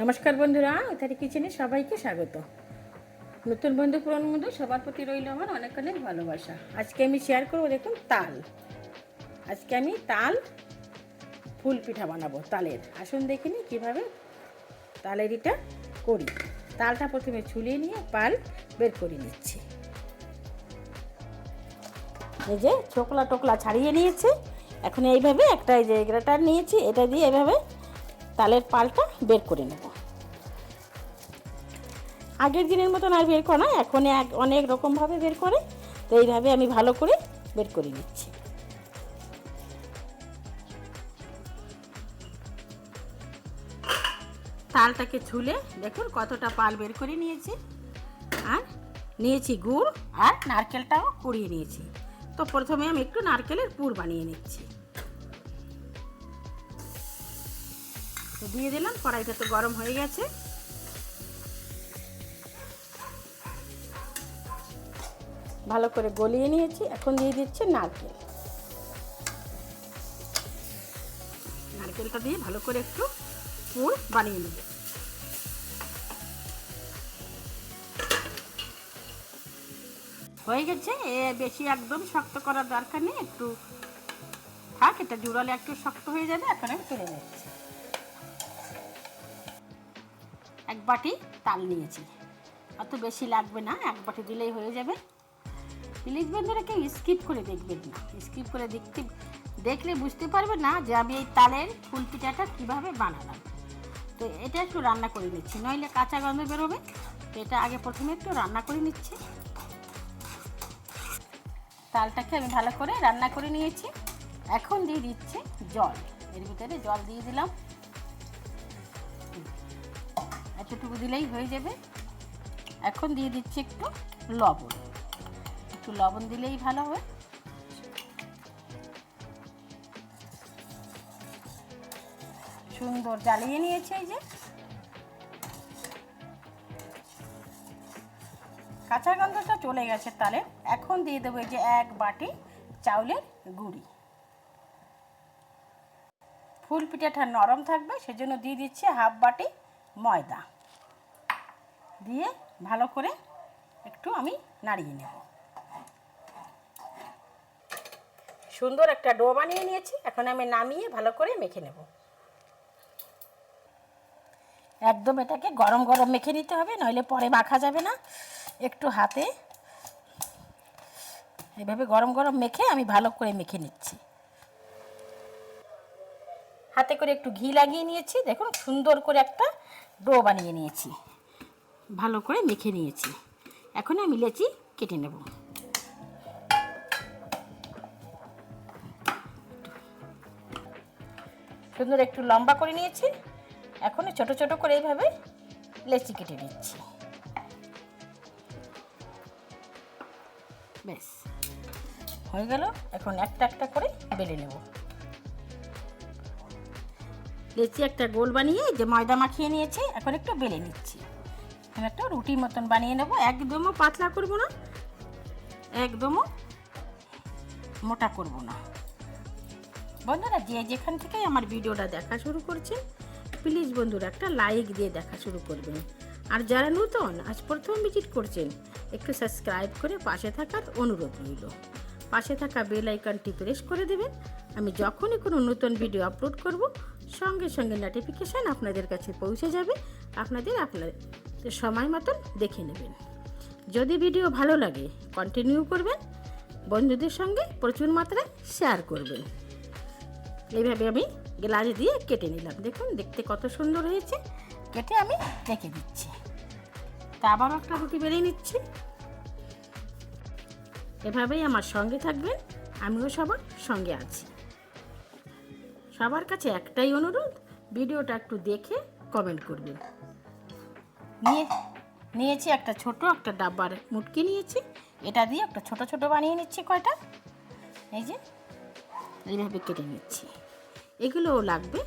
নমস্কার বন্ধুরা, ইত্যাদি কিচেনে সবাইকে স্বাগত। নতুন বন্ধু পুরনো বন্ধু সবার প্রতি রইল আমার অনেক অনেক ভালোবাসা। আজকে আমি শেয়ার করবো, দেখুন তাল। আজকে আমি তাল ফুল পিঠা বানাবো তালের। আসুন দেখে নিই কীভাবে তালের এটা করি। তালটা প্রথমে ছুলিয়ে নিয়ে পাল বের করে নিচ্ছি। এই যে ছোকলা টোকলা ছাড়িয়ে নিয়েছি। এখন এইভাবে একটা এই যে গ্রেটার নিয়েছি, এটা দিয়ে এইভাবে তালের পালটা বের করে নেব। আগের দিনের মতন আর বের করা না, এখন অনেক রকমভাবে বের করে, তো এইভাবে আমি ভালো করে বের করে নিচ্ছি। তালটাকে ছুলে দেখুন কতটা পাল বের করে নিয়েছি। আর নিয়েছি গুড় আর নারকেলটাও কুড়িয়ে নিয়েছি। তো প্রথমে আমি একটু নারকেলের পুর বানিয়ে নিচ্ছি। তো দিয়ে দিলাম, কড়াইটা তো গরম হয়ে গেছে। ভালো করে গলিয়ে নিয়েছি। এখন দিয়ে দিচ্ছি নারকেল। নারকেলটা দিয়ে ভালো করে একটু পুর বানিয়ে নেব। হয়ে গেছে। বেশি একদম শক্ত করার দরকার নেই, একটু থাক, এটা জুড়ালে একটু শক্ত হয়ে যাবে। এখন আমি তুলে নিচ্ছি। এক বাটি তাল নিয়েছি, অত বেশি লাগবে না, এক বাটি দিলেই হয়ে যাবে। প্লিজ বন্ধুরা কেউ স্কিপ করে দেখবেন না, স্কিপ করে দেখলে বুঝতে পারবে না যে আমি এই তালের ফুল পিঠাটা কীভাবে বানালাম। তো এটা একটু রান্না করে নিচ্ছি, নইলে কাঁচা গন্ধ বেরোবে। তো এটা আগে প্রথমে একটু রান্না করে নিচ্ছি। তালটাকে আমি ভালো করে রান্না করে নিয়েছি। এখন দিয়ে দিচ্ছি জল। এর ভিতরে জল দিয়ে দিলাম, এতটুকু দিলেই হয়ে যাবে। এখন দিয়ে দিচ্ছি একটু লবণ, একটু লবণ দিলেই ভালো হয়। সুন্দর জ্বালিয়ে নিয়েছে। এই যে কাঁচা গন্ধটা চলে গেছে তালে। এখন দিয়ে দেবো এই যে এক বাটি চাউলের গুঁড়ি। ফুল পিঠাটা নরম থাকবে সেজন্য দিয়ে দিচ্ছি হাফ বাটি ময়দা। দিয়ে ভালো করে একটু আমি নাড়িয়ে নেব। সুন্দর একটা ডো বানিয়ে নিয়েছি। এখন আমি নামিয়ে ভালো করে মেখে নেব। একদম এটাকে গরম গরম মেখে নিতে হবে, নইলে পরে মাখা যাবে না। একটু হাতে এভাবে গরম গরম মেখে আমি ভালো করে মেখে নিচ্ছি। হাতে করে একটু ঘি লাগিয়ে নিয়েছি। দেখুন সুন্দর করে একটা ডো বানিয়ে নিয়েছি, ভালো করে মেখে নিয়েছি। এখন আমি লেচি কেটে নেব। সুন্দর একটু লম্বা করে নিয়েছি। এখন ছোট ছোট করে এইভাবে লেচি কেটে নিচ্ছি। বেশ হয়ে গেল। এখন একটা একটা করে বেলে নেব। লেচি একটা গোল বানিয়ে যে ময়দা মাখিয়ে নিয়েছি, এখন একটু বেলে নিচ্ছি। এখন একটা রুটির মতন বানিয়ে নেব। একদমও পাতলা করব না, একদমও মোটা করব না। বন্ধুরা যে যেখান থেকে আমার ভিডিওটা দেখা শুরু করছেন, প্লিজ বন্ধুরা একটা লাইক দিয়ে দেখা শুরু করবেন। আর যারা নতুন আজ প্রথম ভিজিট করছেন, একটু সাবস্ক্রাইব করে পাশে থাকার অনুরোধ রইল। পাশে থাকা বেল আইকনটি প্রেস করে দেবেন। আমি যখনই কোনো নতুন ভিডিও আপলোড করব, সঙ্গে সঙ্গে নোটিফিকেশান আপনাদের কাছে পৌঁছে যাবে। আপনাদের সময় মতন দেখে নেবেন। যদি ভিডিও ভালো লাগে কন্টিনিউ করবেন, বন্ধুদের সঙ্গে প্রচুর মাত্রায় শেয়ার করবেন। এইভাবে আমি গ্লাস দিয়ে কেটে নিলাম। দেখুন দেখতে কত সুন্দর হয়েছে। কেটে আমি রেখে দিচ্ছি। তা আবারও একটা রুটি বেরিয়ে নিচ্ছি। এভাবেই আমার সঙ্গে থাকবেন, আমিও সবার সঙ্গে আছি। সবার কাছে একটাই অনুরোধ, ভিডিওটা একটু দেখে কমেন্ট করবেন। নিয়েছি একটা ছোট একটা ডাব্বার মুটকি নিয়েছি, এটা দিয়ে একটা ছোট ছোট বানিয়ে নিচ্ছি কয়টা। এই যে এইভাবে কেটে নিচ্ছি। এগুলোও লাগবে।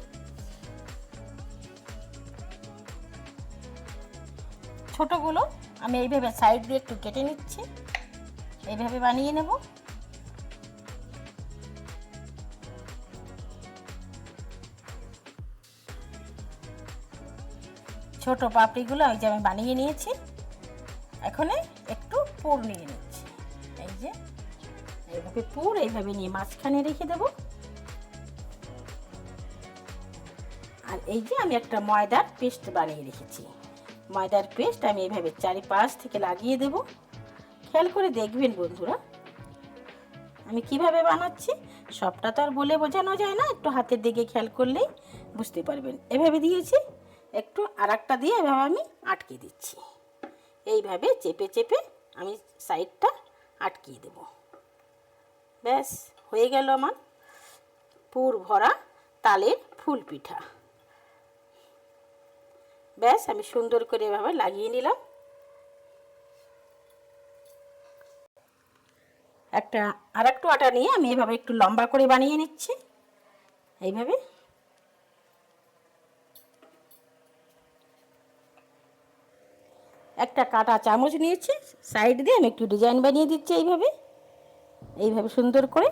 ছোটগুলো আমি এইভাবে সাইড দিয়ে একটু কেটে নিচ্ছি, এইভাবে বানিয়ে নেব। ছোট পাপড়িগুলো ওই যে আমি বানিয়ে নিয়েছি। এখন একটু পুর নিয়ে নিচ্ছি। এই যে এইভাবে পুর এইভাবে নিয়ে মাঝখানে রেখে দেব। আর এই যে আমি একটা ময়দার পেস্ট বানিয়ে রেখেছি। ময়দার পেস্ট আমি এইভাবে চারিপাশ থেকে লাগিয়ে দেব। খেয়াল করে দেখবেন বন্ধুরা আমি কিভাবে বানাচ্ছি। সবটা তো আর বলে বোঝানো যায় না, একটু হাতের দিকে খেয়াল করলেই বুঝতে পারবেন। এভাবে দিয়েছি, একটু আর একটা দিয়ে এভাবে আমি আটকে দিচ্ছি। এইভাবে চেপে চেপে আমি সাইডটা আটকিয়ে দেব। ব্যাস হয়ে গেল আমার পুর ভরা তালের ফুল পিঠা। ব্যাস আমি সুন্দর করে এভাবে লাগিয়ে নিলাম। আর একটু আটা নিয়ে আমি এভাবে একটু লম্বা করে বানিয়ে নিচ্ছি। এইভাবে একটা কাঁটা চামচ নিয়েছি, সাইড দিয়ে আমি একটু ডিজাইন বানিয়ে দিচ্ছি। এইভাবে সুন্দর করে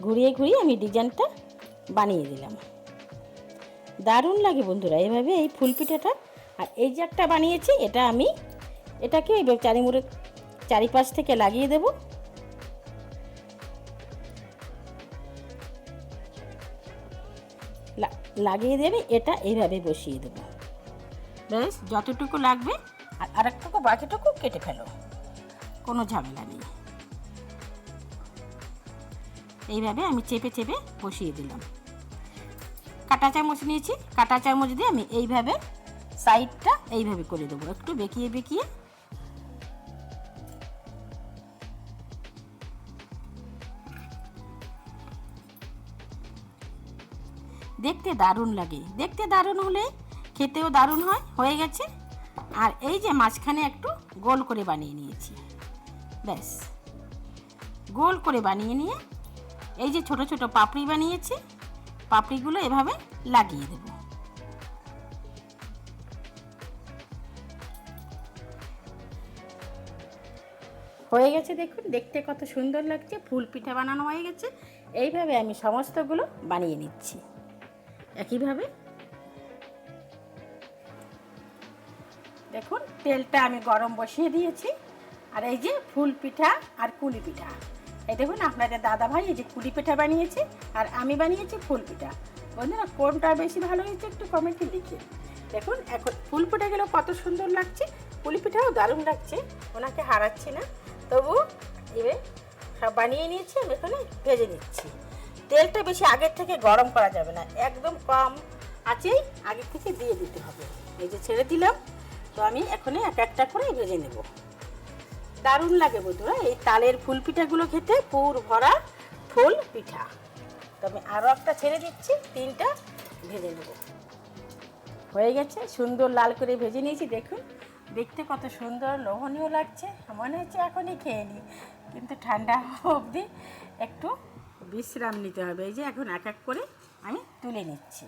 ঘুরিয়ে ঘুরিয়ে আমি ডিজাইনটা বানিয়ে দিলাম। দারুণ লাগে বন্ধুরা এভাবে এই ফুল পিঠাটা। আর এই যে একটা বানিয়েছি এটাকে এইভাবে চারিপাশ থেকে লাগিয়ে দেব। লাগিয়ে দেবে এটা এইভাবে বসিয়ে দেব। ব্যাস যতটুকু লাগবে আর আরেকটুকু বাকিটুকু কেটে ফেলো, কোনো ঝামেলা নেই। এইভাবে আমি চেপে চেপে বসিয়ে দিলাম। কাঁটা চামচ নিয়েছি, কাঁটা চামচ দিয়ে আমি এইভাবে সাইডটা এইভাবে করে দেবো, একটু বেঁকিয়ে বেঁকিয়ে। দেখতে দারুণ লাগে, দেখতে দারুণ হলে খেতেও দারুণ হয়। হয়ে গেছে। আর এই যে মাঝখানে একটু গোল করে বানিয়ে নিয়েছি। ব্যাস গোল করে বানিয়ে নিয়ে এই যে ছোট ছোট পাপড়ি বানিয়েছি, পাপড়িগুলো এভাবে লাগিয়ে দেব। হয়ে গেছে, দেখুন দেখতে কত সুন্দর লাগছে। ফুল পিঠা বানানো হয়ে গেছে। এইভাবে আমি সমস্তগুলো বানিয়ে নিচ্ছি একইভাবে। দেখুন তেলটা আমি গরম বসিয়ে দিয়েছি। আর এই যে ফুল পিঠা আর কুলি পিঠা, এই দেখুন আপনাদের দাদা ভাই এই যে কুলি পিঠা বানিয়েছে আর আমি বানিয়েছি ফুল পিঠা। বন্ধুরা কোনটা বেশি ভালো হয়েছে একটু কমেন্টে লিখে। দেখুন এখন ফুল পিঠাগুলো কত সুন্দর লাগছে, কুলি পিঠাও দারুণ লাগছে, ওনাকে হারাচ্ছি না। তবু এবার সব বানিয়ে নিয়েছি, আমি এখানে ভেজে নিচ্ছি। তেলটা বেশি আগের থেকে গরম করা যাবে না, একদম কম আঁচেই আগের থেকে দিয়ে দিতে হবে। এই যে ছেড়ে দিলাম, তো আমি এখন এক একটা করে ভেজে নেব। দারুণ লাগে বন্ধুরা এই তালের ফুল পিঠাগুলো খেতে, পুর ভরা ফুল পিঠা। তো আমি আরও একটা ছেড়ে দিচ্ছি, 3টা ভেজে নেব। হয়ে গেছে, সুন্দর লাল করে ভেজে নিয়েছি। দেখুন দেখতে কত সুন্দর লোভনীয় লাগছে। মনে হচ্ছে এখনই খেয়ে নিই, কিন্তু ঠান্ডা অবধি একটু বিশ্রাম নিতে হবে। এই যে এখন এক এক করে আমি তুলে নিচ্ছি।